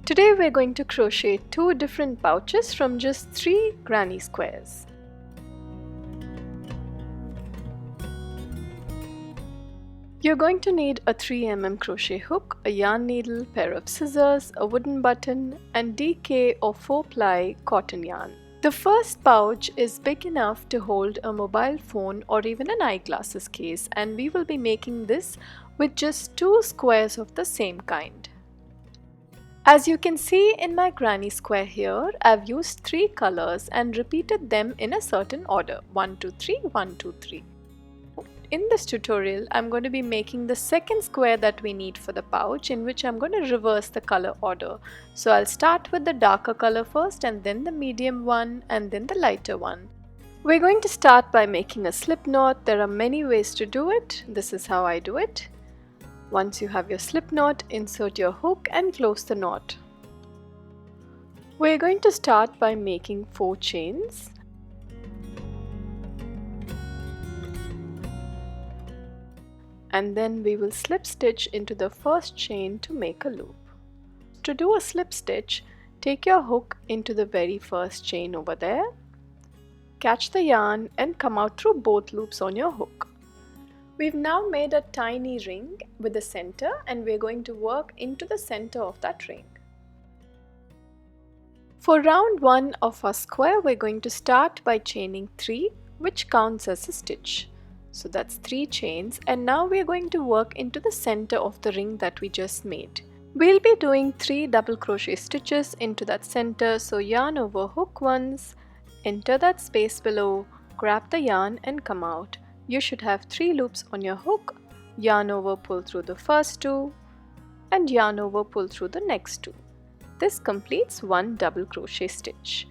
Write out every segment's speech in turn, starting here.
Today we're going to crochet 2 different pouches from just 3 granny squares. You're going to need a 3mm crochet hook, a yarn needle, pair of scissors, a wooden button, and DK or 4-ply cotton yarn. The first pouch is big enough to hold a mobile phone or even an eyeglasses case, and we will be making this with just 2 squares of the same kind. As you can see in my granny square here, I've used 3 colors and repeated them in a certain order, 1, 2, 3, 1, 2, 3. In this tutorial, I'm going to be making the second square that we need for the pouch, in which I'm going to reverse the color order. So I'll start with the darker color first, and then the medium one, and then the lighter one. We're going to start by making a slip knot. There are many ways to do it. This is how I do it. Once you have your slip knot, insert your hook and close the knot. We're going to start by making 4 chains. And then we will slip stitch into the first chain to make a loop. To do a slip stitch, take your hook into the very first chain over there, catch the yarn and come out through both loops on your hook. We've now made a tiny ring with the center, and we're going to work into the center of that ring. For round 1 of our square, we're going to start by chaining 3, which counts as a stitch. So that's 3 chains, and now we're going to work into the center of the ring that we just made. We'll be doing 3 double crochet stitches into that center, so yarn over hook once, enter that space below, grab the yarn and come out. You should have 3 loops on your hook, yarn over, pull through the first 2, and yarn over, pull through the next 2. This completes 1 double crochet stitch.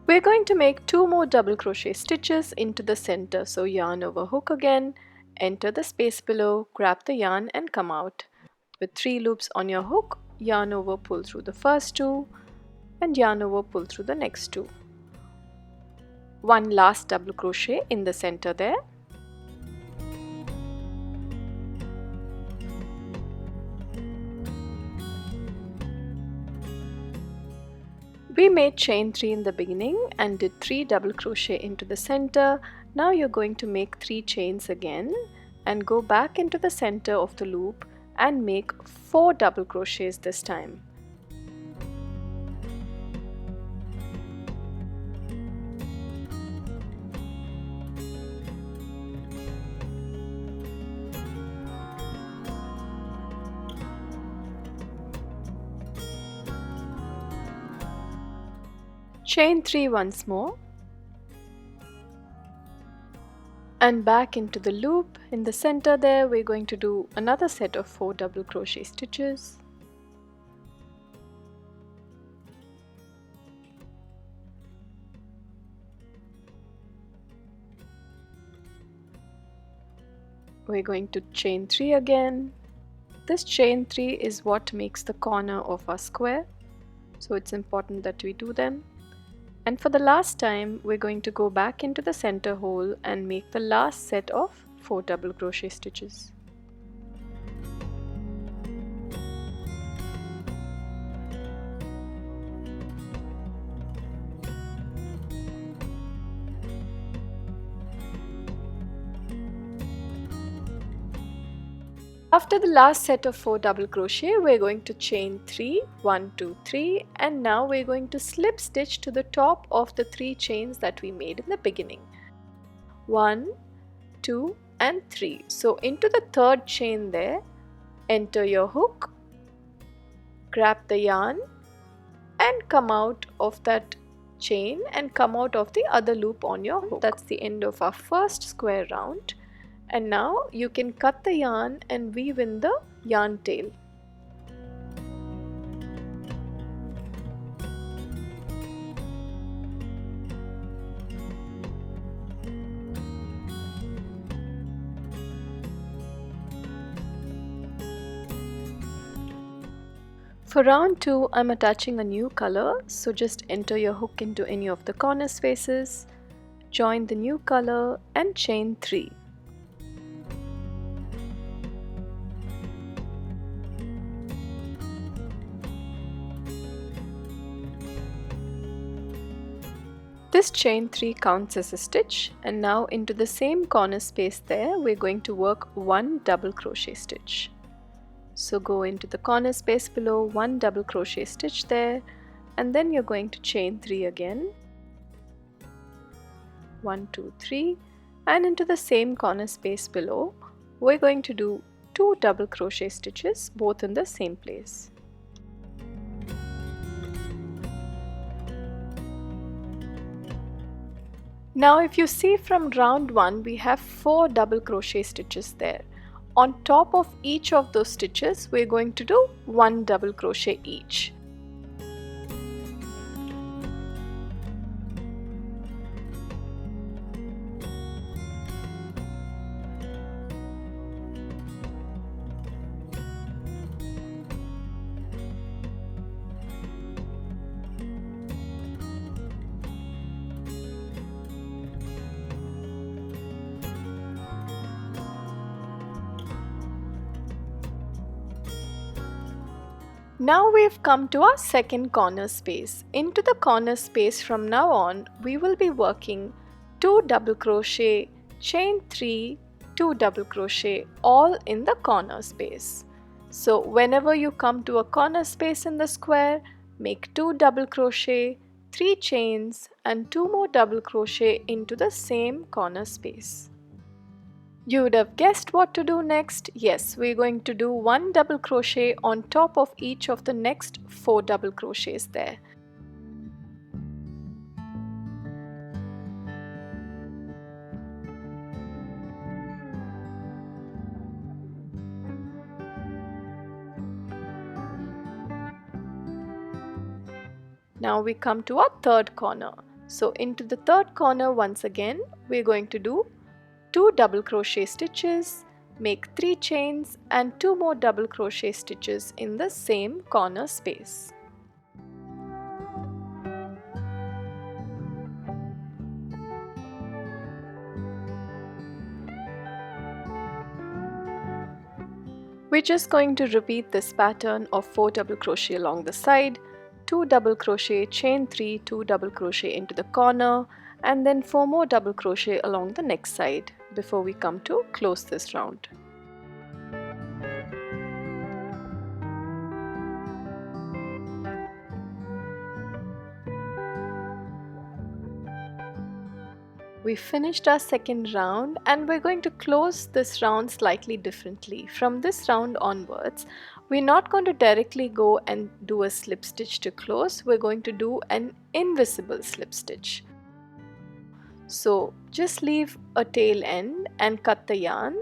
We're going to make 2 more double crochet stitches into the center, so yarn over hook again, enter the space below, grab the yarn and come out. With 3 loops on your hook, yarn over, pull through the first 2, and yarn over, pull through the next 2. 1 last double crochet in the center there. We made chain 3 in the beginning and did 3 double crochet into the center. Now you're going to make 3 chains again and go back into the center of the loop and make 4 double crochets this time. Chain 3 once more, and back into the loop. In the center there, we're going to do another set of 4 double crochet stitches. We're going to chain 3 again. This chain 3 is what makes the corner of our square, so it's important that we do them. And for the last time, we're going to go back into the center hole and make the last set of 4 double crochet stitches. After the last set of 4 double crochet, we're going to chain 3, 1, 2, 3, and now we're going to slip stitch to the top of the 3 chains that we made in the beginning. 1, 2, and 3. So into the third chain there, enter your hook, grab the yarn, and come out of that chain and come out of the other loop on your hook. That's the end of our first square round. And now you can cut the yarn and weave in the yarn tail. For round 2, I'm attaching a new color, so just enter your hook into any of the corner spaces, join the new color and chain 3. This chain 3 counts as a stitch, and now into the same corner space there we're going to work 1 double crochet stitch. So go into the corner space below, 1 double crochet stitch there, and then you're going to chain 3 again. 1, 2, 3, and into the same corner space below we're going to do 2 double crochet stitches, both in the same place. Now if you see from round 1 we have 4 double crochet stitches there. On top of each of those stitches we're going to do 1 double crochet each. Now we've come to our second corner space. Into the corner space from now on we will be working 2 double crochet, chain 3, 2 double crochet, all in the corner space. So whenever you come to a corner space in the square, make 2 double crochet, 3 chains and 2 more double crochet into the same corner space. You would have guessed what to do next. Yes, we're going to do 1 double crochet on top of each of the next 4 double crochets there. Now we come to our third corner. So into the third corner once again, we're going to do 2 double crochet stitches, make 3 chains and 2 more double crochet stitches in the same corner space. We're just going to repeat this pattern of 4 double crochet along the side, 2 double crochet, chain 3, 2 double crochet into the corner, and then 4 more double crochet along the next side before we come to close this round. We finished our second round and we're going to close this round slightly differently. From this round onwards, we're not going to directly go and do a slip stitch to close. We're going to do an invisible slip stitch. So just leave a tail end and cut the yarn.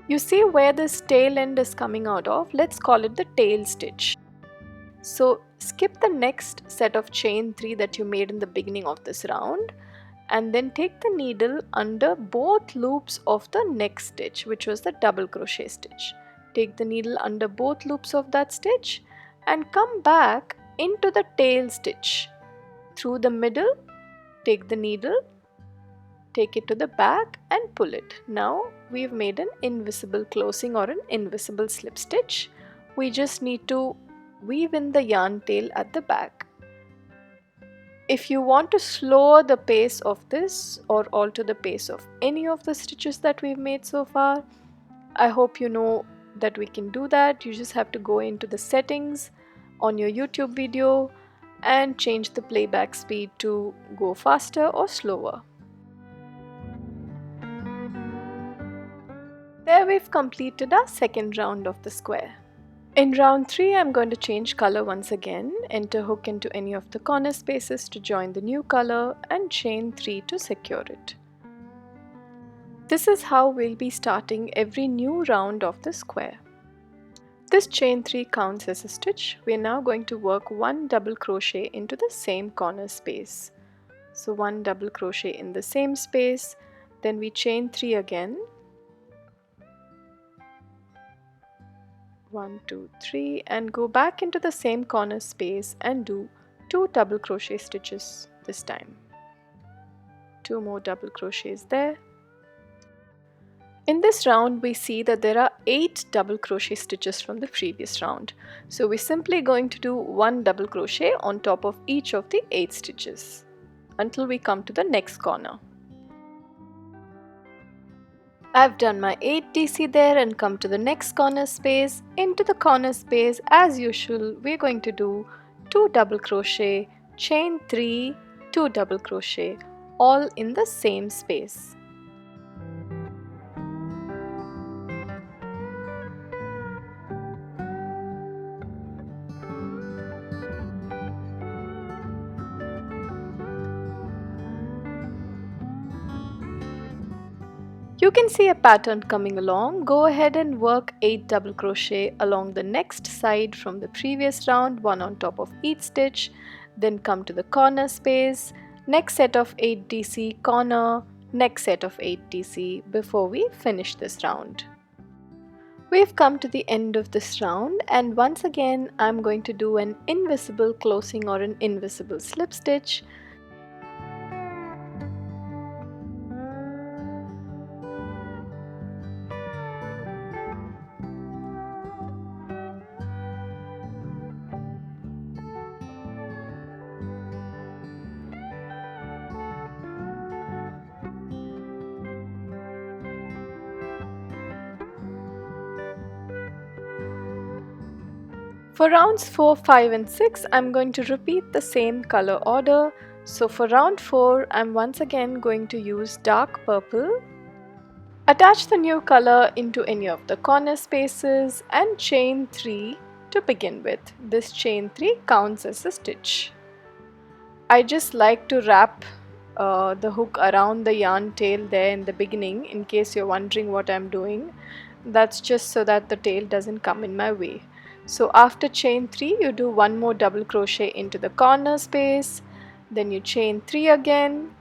You see where this tail end is coming out of? Let's call it the tail stitch. So skip the next set of chain 3 that you made in the beginning of this round and then take the needle under both loops of the next stitch, which was the double crochet stitch. Take the needle under both loops of that stitch and come back into the tail stitch. Through the middle, take the needle, take it to the back and pull it. Now we've made an invisible closing or an invisible slip stitch. We just need to weave in the yarn tail at the back. If you want to slow the pace of this or alter the pace of any of the stitches that we've made so far, I hope you know that we can do that. You just have to go into the settings on your YouTube video and change the playback speed to go faster or slower. There we've completed our second round of the square. In round 3, I'm going to change color once again, enter hook into any of the corner spaces to join the new color and chain 3 to secure it. This is how we'll be starting every new round of the square. This chain 3 counts as a stitch. We are now going to work 1 double crochet into the same corner space. So 1 double crochet in the same space, then we chain 3 again. 1, 2, 3 and go back into the same corner space and do 2 double crochet stitches this time. 2 more double crochets there. In this round, we see that there are 8 double crochet stitches from the previous round. So we're simply going to do 1 double crochet on top of each of the 8 stitches until we come to the next corner. I've done my 8 DC there and come to the next corner space. Into the corner space, as usual, we're going to do 2 double crochet, chain 3, 2 double crochet, all in the same space. You can see a pattern coming along. Go ahead and work 8 double crochet along the next side from the previous round, one on top of each stitch. Then come to the corner space, next set of 8 DC, corner, next set of 8 DC before we finish this round. We've come to the end of this round, and once again I'm going to do an invisible closing or an invisible slip stitch. For rounds 4, 5 and 6, I'm going to repeat the same color order. So for round 4, I'm once again going to use dark purple. Attach the new color into any of the corner spaces and chain 3 to begin with. This chain 3 counts as a stitch. I just like to wrap the hook around the yarn tail there in the beginning, in case you're wondering what I'm doing. That's just so that the tail doesn't come in my way. So after chain 3, you do 1 more double crochet into the corner space, then you chain 3 again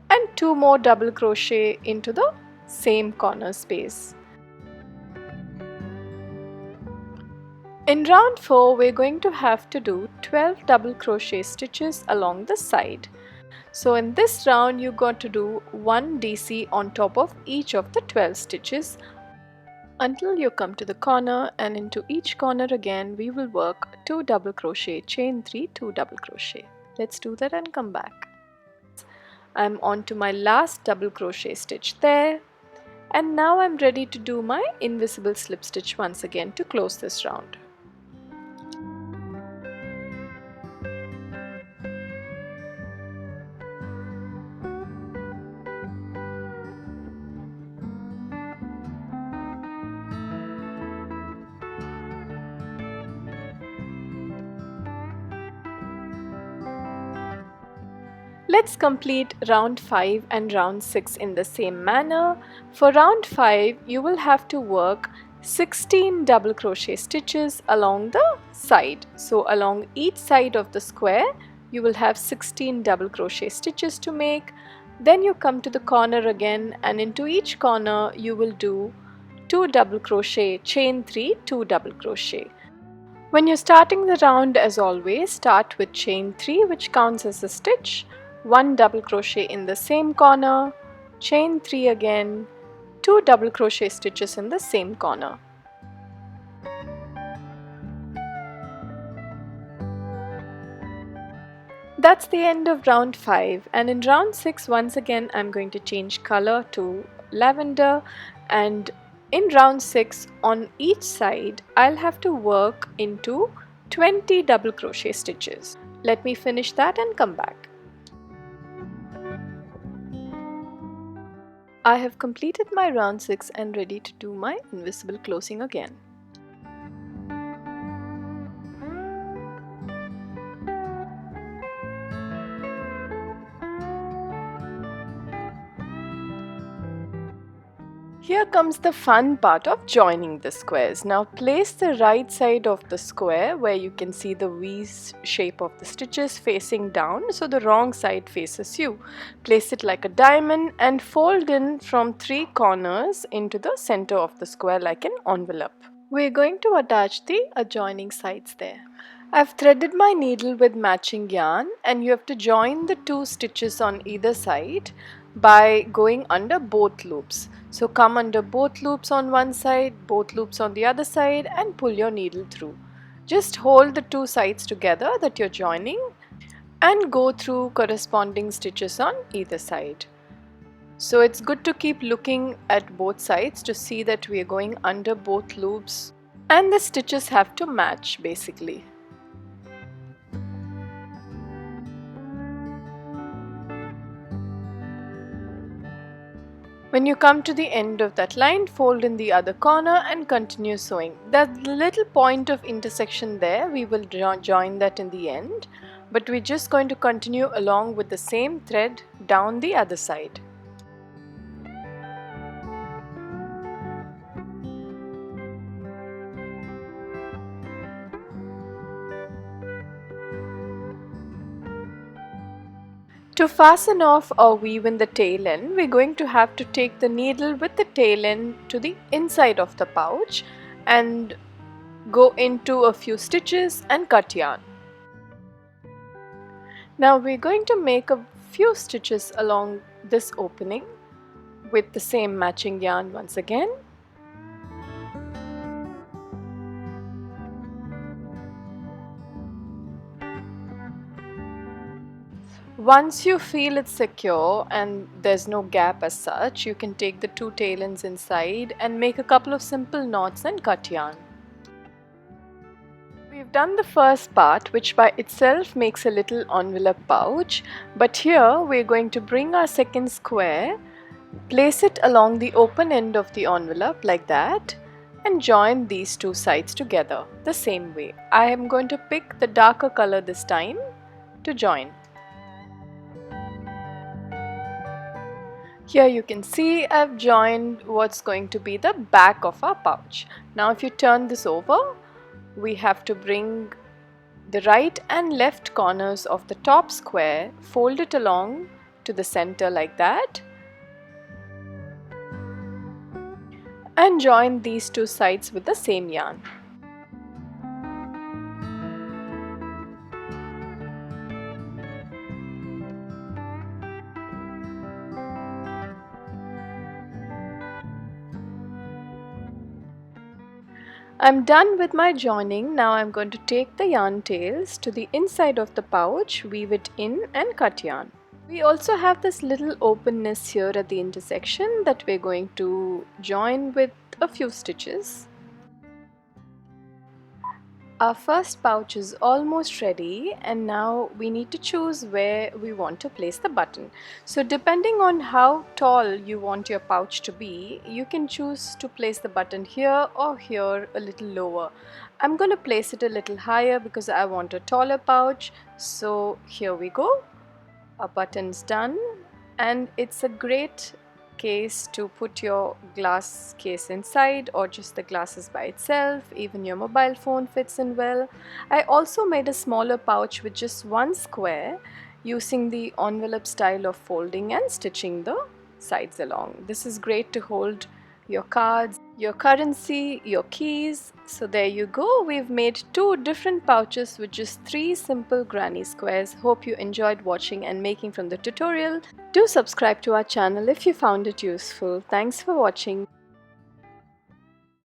and 2 more double crochet into the same corner space. In round 4, we're going to have to do 12 double crochet stitches along the side. So in this round, you got to do 1 DC on top of each of the 12 stitches until you come to the corner, and into each corner again we will work 2 double crochet, chain 3, 2 double crochet. Let's do that and come back. I'm on to my last double crochet stitch there, and now I'm ready to do my invisible slip stitch once again to close this round. Let's complete round 5 and round 6 in the same manner. For round 5, you will have to work 16 double crochet stitches along the side. So along each side of the square, you will have 16 double crochet stitches to make. Then you come to the corner again, and into each corner you will do 2 double crochet, chain 3, 2 double crochet. When you're starting the round, as always, start with chain 3, which counts as a stitch, 1 double crochet in the same corner, chain 3 again, 2 double crochet stitches in the same corner. That's the end of round 5, and in round 6 once again I'm going to change color to lavender, and in round 6 on each side I'll have to work into 20 double crochet stitches. Let me finish that and come back. I have completed my round 6 and ready to do my invisible closing again. Here comes the fun part of joining the squares. Now place the right side of the square where you can see the V shape of the stitches facing down, so the wrong side faces you. Place it like a diamond and fold in from 3 corners into the center of the square like an envelope. We're going to attach the adjoining sides there. I've threaded my needle with matching yarn, and you have to join the 2 stitches on either side. by going under both loops. So come under both loops on one side, both loops on the other side, and pull your needle through. Just hold the two sides together that you're joining and go through corresponding stitches on either side. So it's good to keep looking at both sides to see that we are going under both loops, and the stitches have to match basically. When you come to the end of that line, fold in the other corner and continue sewing. That little point of intersection there, we will join that in the end, but we're just going to continue along with the same thread down the other side. To fasten off or weave in the tail end, we're going to have to take the needle with the tail end to the inside of the pouch and go into a few stitches and cut yarn. Now we're going to make a few stitches along this opening with the same matching yarn once again. Once you feel it's secure and there's no gap as such, you can take the two tail ends inside and make a couple of simple knots and cut yarn. We've done the first part, which by itself makes a little envelope pouch, but here we're going to bring our second square, place it along the open end of the envelope like that, and join these two sides together the same way. I am going to pick the darker color this time to join. Here you can see I've joined what's going to be the back of our pouch. Now if you turn this over, we have to bring the right and left corners of the top square, fold it along to the center like that, and join these two sides with the same yarn. I'm done with my joining. Now I'm going to take the yarn tails to the inside of the pouch, weave it in and cut yarn. We also have this little openness here at the intersection that we're going to join with a few stitches. Our first pouch is almost ready, and now we need to choose where we want to place the button. So depending on how tall you want your pouch to be, you can choose to place the button here or here a little lower. I'm going to place it a little higher because I want a taller pouch. So here we go. Our button's done, and it's a great case to put your glass case inside, or just the glasses by itself. Even your mobile phone fits in well. I also made a smaller pouch with just one square using the envelope style of folding and stitching the sides along. This is great to hold your cards, your currency, your keys. So there you go. We've made two different pouches with just three simple granny squares. Hope you enjoyed watching and making from the tutorial. Do subscribe to our channel if you found it useful. Thanks for watching.